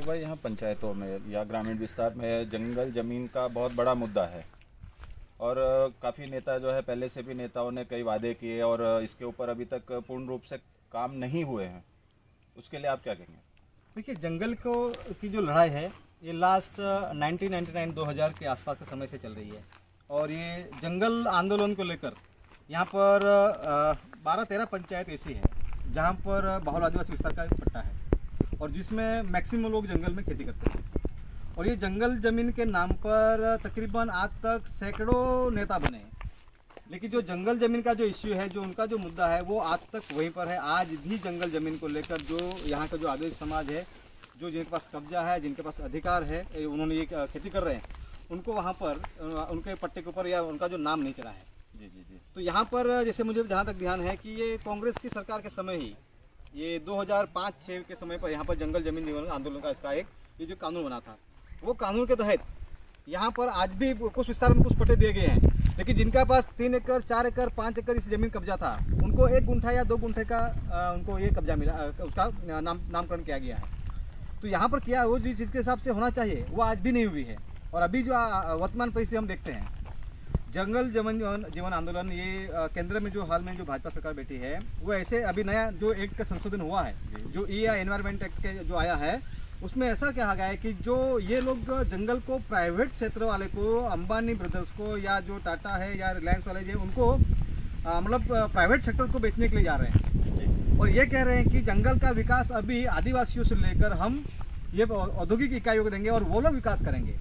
भाई यहाँ पंचायतों में या ग्रामीण विस्तार में जंगल ज़मीन का बहुत बड़ा मुद्दा है और काफ़ी नेता जो है पहले से भी नेताओं ने कई वादे किए और इसके ऊपर अभी तक पूर्ण रूप से काम नहीं हुए हैं। उसके लिए आप क्या कहेंगे? देखिए, जंगल को की जो लड़ाई है ये लास्ट 1999 2000 के आसपास के समय से चल रही है और ये जंगल आंदोलन को लेकर यहाँ पर 12-13 पंचायत ऐसी है जहाँ पर बहुल आदिवासी विस्तार का पट्टा है और जिसमें मैक्सिमम लोग जंगल में खेती करते हैं। और ये जंगल ज़मीन के नाम पर तकरीबन आज तक सैकड़ों नेता बने हैं, लेकिन जो जंगल ज़मीन का जो इश्यू है, जो उनका जो मुद्दा है, वो आज तक वहीं पर है। आज भी जंगल ज़मीन को लेकर जो यहाँ का जो आदिवासी समाज है, जो जिनके पास कब्जा है, जिनके पास अधिकार है, उन्होंने ये खेती कर रहे हैं, उनको वहाँ पर उनके पट्टे के ऊपर या उनका जो नाम नहीं चला है। जी जी जी। तो यहाँ पर जैसे मुझे जहाँ तक ध्यान है कि ये कांग्रेस की सरकार के समय ही, ये 2005-6 के समय पर यहाँ पर जंगल ज़मीन आंदोलन का इसका एक ये जो कानून बना था, वो कानून के तहत यहाँ पर आज भी कुछ विस्तार में कुछ पट्टे दिए गए हैं, लेकिन जिनका पास 3 एकड़ 4 एकड़ 5 एकड़ इस ज़मीन कब्जा था, उनको 1 गुंठा या 2 गुंठे का उनको ये कब्जा मिला, उसका नामकरण किया गया है। तो यहाँ पर क्या वो जिस चीज़ के हिसाब से होना चाहिए वो आज भी नहीं हुई है। और अभी जो वर्तमान परिस्थिति हम देखते हैं, जंगल जीवन आंदोलन ये केंद्र में जो हाल में जो भाजपा सरकार बैठी है, वो ऐसे अभी नया जो एक्ट का संशोधन हुआ है, जो एनवायरमेंट एक्ट के जो आया है, उसमें ऐसा कहा गया है कि जो ये लोग जंगल को प्राइवेट क्षेत्र वाले को, अंबानी ब्रदर्स को या जो टाटा है या रिलायंस वाले जो उनको मतलब प्राइवेट सेक्टर को बेचने के लिए जा रहे हैं और ये कह रहे हैं कि जंगल का विकास अभी आदिवासियों से लेकर हम ये औद्योगिक इकाइयों को देंगे और वो लोग विकास करेंगे।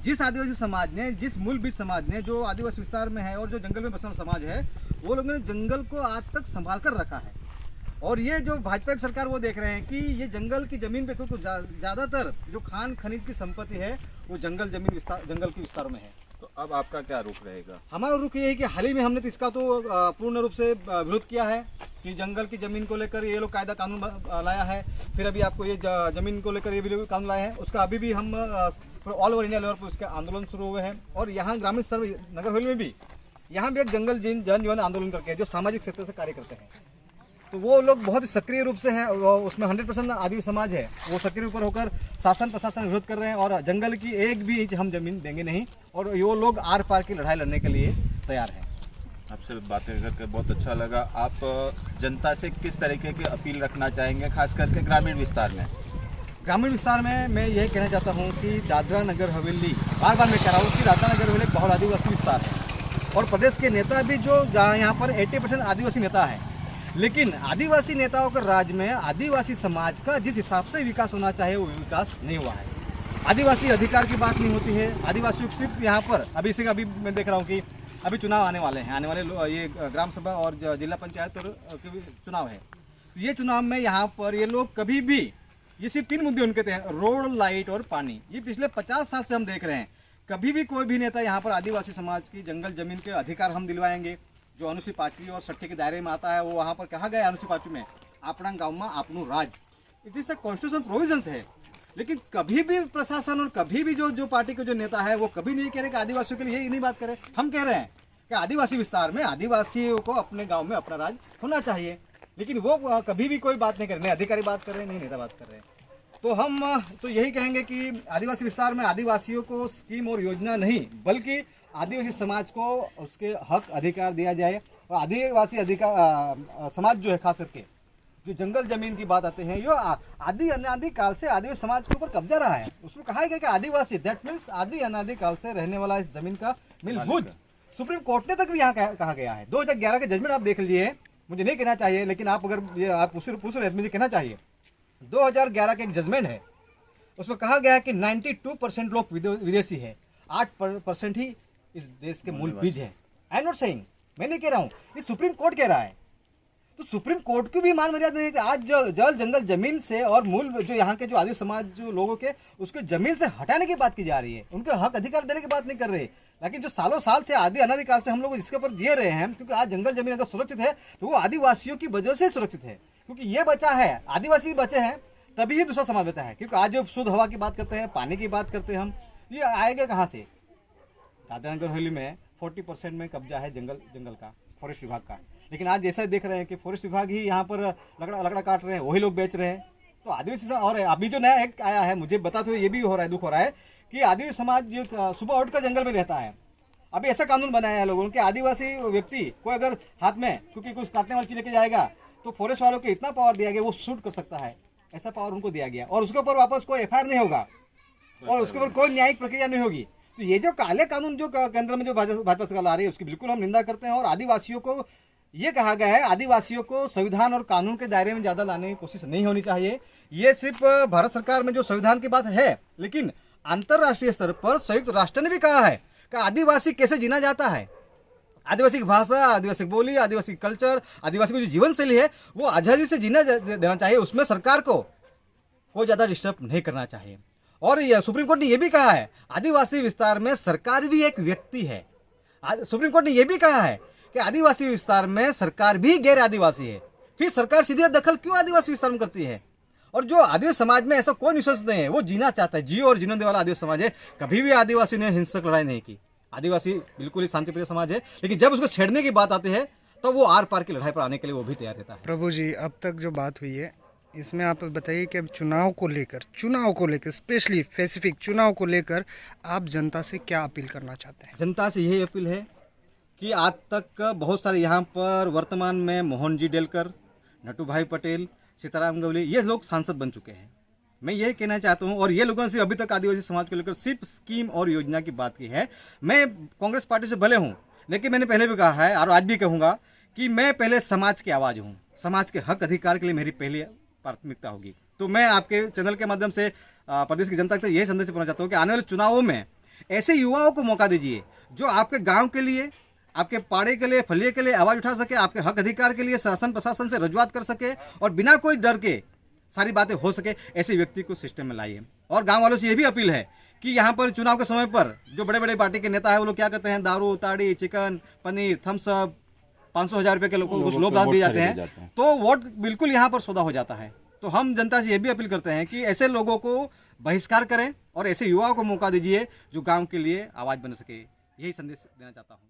जिस आदिवासी समाज ने, जिस मूलभूत समाज ने जो आदिवासी विस्तार में है और जो जंगल में बसा समाज है, वो लोगों ने जंगल को आज तक संभाल कर रखा है। और ये जो भाजपा की सरकार वो देख रहे हैं कि ये जंगल की ज़मीन पे क्योंकि ज़्यादातर जो खान खनिज की संपत्ति है वो जंगल के विस्तारों में है। तो अब आपका क्या रुख रहेगा? हमारा रुख ये है कि हाल ही में हमने तो इसका तो पूर्ण रूप से विरोध किया है कि जंगल की ज़मीन को लेकर ये लोग कायदा कानून लाया है। फिर अभी आपको ये ज़मीन को लेकर ये भी कानून लाए हैं, उसका अभी भी हम ऑल ओवर इंडिया लेवल पर उसके आंदोलन शुरू हुए हैं। और यहाँ ग्रामीण स्तर नगर हवेली में भी यहाँ भी एक जंगल जन जीवन आंदोलन करके जो सामाजिक क्षेत्र से कार्य करते हैं, तो वो लोग बहुत सक्रिय रूप से हैं, उसमें 100% आदिवासी समाज है, वो सक्रिय ऊपर होकर शासन प्रशासन विरोध कर रहे हैं और जंगल की एक भी इंच हम जमीन देंगे नहीं और वो लोग आर पार की लड़ाई लड़ने के लिए तैयार हैं। आपसे बातें करके बहुत अच्छा लगा। आप जनता से किस तरीके की अपील रखना चाहेंगे, खास करके ग्रामीण विस्तार में? ग्रामीण विस्तार में मैं यही कहना चाहता हूँ कि दादरा नगर हवेली, बार बार मैं कह रहा हूँ कि दादरा नगर हवेली एक बहुत आदिवासी विस्तार है और प्रदेश के नेता भी जो यहाँ पर 80% आदिवासी नेता है, लेकिन आदिवासी नेताओं के राज में आदिवासी समाज का जिस हिसाब से विकास होना चाहिए वो विकास नहीं हुआ है। आदिवासी अधिकार की बात नहीं होती है। आदिवासियों को सिर्फ यहाँ पर अभी मैं देख रहा हूँ कि अभी चुनाव आने वाले हैं, ये ग्राम सभा और जिला पंचायत और चुनाव है। तो ये चुनाव में यहाँ पर ये लोग कभी भी, ये सिर्फ 3 मुद्दे उनके थे, रोड, लाइट और पानी। ये पिछले 50 साल से हम देख रहे हैं, कभी भी कोई भी नेता यहाँ पर आदिवासी समाज की जंगल जमीन के अधिकार हम दिलवाएंगे। जो अनुसूचित 5वीं और 6ठी के दायरे में आता है, वो वहाँ पर कहा गया अनुसूचित 5वीं में अपना गाँव में आपनू राज, it is a constitution provisions है। लेकिन कभी भी प्रशासन और कभी भी जो पार्टी के जो नेता है वो कभी नहीं कह रहे कि आदिवासियों के लिए ये नहीं बात करें। हम कह रहे हैं कि आदिवासी विस्तार में आदिवासियों को अपने गाँव में अपना राज होना चाहिए, लेकिन वो कभी भी कोई बात नहीं कर रहे, नहीं अधिकारी बात कर रहे हैं, नहीं नेता बात कर रहे हैं। तो हम तो यही कहेंगे कि आदिवासी विस्तार में आदिवासियों को स्कीम और योजना नहीं, बल्कि आदिवासी समाज को उसके हक अधिकार दिया जाए। और आदिवासी अधिकार समाज जो है, खास करके जो जंगल जमीन की बात आते हैं, ये आदि अनादि काल से आदिवासी समाज के ऊपर कब्जा रहा है। उसमें कहा गया कि आदिवासी, दैट मीन्स आदि अनादि काल से रहने वाला इस जमीन का मूलभूत। सुप्रीम कोर्ट ने तक भी यहाँ कहा गया है। 2011 के जजमेंट आप देख लीजिए, मुझे नहीं कहना चाहिए, लेकिन आप अगर ये आप पूछ रहे मुझे कहना चाहिए, 2011 का एक जजमेंट है, उसमें कहा गया है कि 92% लोग विदेशी है, 8% ही इस देश के मूल बीज है। आई एम नॉट सेइंग, मैं नहीं कह रहा हूँ, ये सुप्रीम कोर्ट कह रहा है। तो सुप्रीम कोर्ट की भी मान मर्यादा नहीं है कि आज जो जल जंगल जमीन से और मूल जो यहाँ के जो आदिवासी समाज जो लोगों के उसके जमीन से हटाने की बात की जा रही है, उनके हक अधिकार देने की बात नहीं कर रहे। लेकिन जो सालों साल से आदि अनादिकाल से हम लोग इसके ऊपर जिए रहे हैं, क्योंकि आज जंगल जमीन अगर सुरक्षित है तो वो आदिवासियों की वजह से सुरक्षित है, क्योंकि ये बचा है, आदिवासी बचे हैं तभी ही दूसरा समाज बचा है। क्योंकि आज जो शुद्ध हवा की बात करते हैं, पानी की बात करते हैं हम, ये आएगा कहाँ से? दादरा नगर हवेली में 40% में कब्जा है जंगल का, फॉरेस्ट विभाग का। लेकिन आज जैसा देख रहे हैं कि फॉरेस्ट विभाग ही यहाँ पर लकड़ा काट रहे हैं, वही लोग बेच रहे हैं। तो आदिवासी और अभी जो नया एक्ट आया है, मुझे बता तो ये भी हो रहा है, दुख हो रहा है कि आदिवासी समाज जो सुबह उठकर जंगल में रहता है, अभी ऐसा कानून बनाया है लोगों ने कि आदिवासी व्यक्ति को अगर हाथ में क्योंकि कुछ काटने वाली चीज लेके जाएगा तो फॉरेस्ट वालों को इतना पावर दिया गया, वो शूट कर सकता है, ऐसा पावर उनको दिया गया, और उसके ऊपर वापस कोई एफआईआर नहीं होगा और उसके ऊपर कोई न्यायिक प्रक्रिया नहीं होगी। तो ये जो काले कानून जो केंद्र में जो भाजपा सरकार ला रही है उसकी बिल्कुल हम निंदा करते हैं। और आदिवासियों को ये कहा गया है, आदिवासियों को संविधान और कानून के दायरे में ज़्यादा लाने की कोशिश नहीं होनी चाहिए। ये सिर्फ भारत सरकार में जो संविधान की बात है, लेकिन अंतर्राष्ट्रीय स्तर पर संयुक्त राष्ट्र ने भी कहा है कि आदिवासी कैसे जीना जाता है, आदिवासी की भाषा, आदिवासी की बोली, आदिवासी कल्चर, आदिवासी की जो जीवन शैली है वो आज़ादी से जीना देना चाहिए, उसमें सरकार को कोई ज़्यादा डिस्टर्ब नहीं करना चाहिए। और यह सुप्रीम कोर्ट ने यह भी कहा है, आदिवासी विस्तार में सरकार भी एक व्यक्ति है। सुप्रीम कोर्ट ने यह भी कहा है कि आदिवासी विस्तार में सरकार भी गैर आदिवासी है, फिर सरकार सीधे दखल क्यों आदिवासी विस्तार में करती है? और जो आदिवासी समाज में ऐसा कोई विश्वास नहीं है, वो जीना चाहता है, जियो और जीने देने वाला आदिवासी समाज है। कभी भी आदिवासी ने हिंसक लड़ाई नहीं की, आदिवासी बिल्कुल ही शांतिप्रिय समाज है, लेकिन जब उसको छेड़ने की बात आती है तो वो आर पार की लड़ाई पर आने के लिए वो भी तैयार रहता है। प्रभु जी, अब तक जो बात हुई है इसमें आप बताइए कि चुनाव को लेकर स्पेशली स्पेसिफिक चुनाव को लेकर आप जनता से क्या अपील करना चाहते हैं? जनता से यही अपील है कि आज तक बहुत सारे यहाँ पर वर्तमान में मोहन जी डेलकर, नटू भाई पटेल, सीताराम गवली, ये लोग सांसद बन चुके हैं। मैं ये कहना चाहता हूँ, और ये लोगों से अभी तक आदिवासी समाज को लेकर सिर्फ स्कीम और योजना की बात की है। मैं कांग्रेस पार्टी से भले हूँ, लेकिन मैंने पहले भी कहा है और आज भी कहूँगा कि मैं पहले समाज की आवाज़ हूँ। समाज के हक अधिकार के लिए मेरी पहली प्राथमिकता होगी। तो मैं आपके चैनल के माध्यम से प्रदेश की जनता तक यही संदेश देना चाहता हूँ कि आने वाले चुनावों में ऐसे युवाओं को मौका दीजिए जो आपके गाँव के लिए, आपके पाड़े के लिए, फलिए के लिए आवाज़ उठा सके, आपके हक अधिकार के लिए शासन प्रशासन से रजुआत कर सके और बिना कोई डर के सारी बातें हो सके, ऐसे व्यक्ति को सिस्टम में लाइए। और गांव वालों से ये भी अपील है कि यहाँ पर चुनाव के समय पर जो बड़े बड़े पार्टी के नेता है वो लोग क्या करते हैं, दारू, ताड़ी, चिकन, पनीर, थम्सअप, 500,000 रुपये के लोग कुछ लोभ लाभ दिए जाते हैं, तो वोट बिल्कुल यहाँ पर सौदा हो जाता है। तो हम जनता से ये भी अपील करते हैं कि ऐसे लोगों को बहिष्कार करें और ऐसे युवाओं को मौका दीजिए जो गाँव के लिए आवाज़ बन सके। यही संदेश देना चाहता हूँ।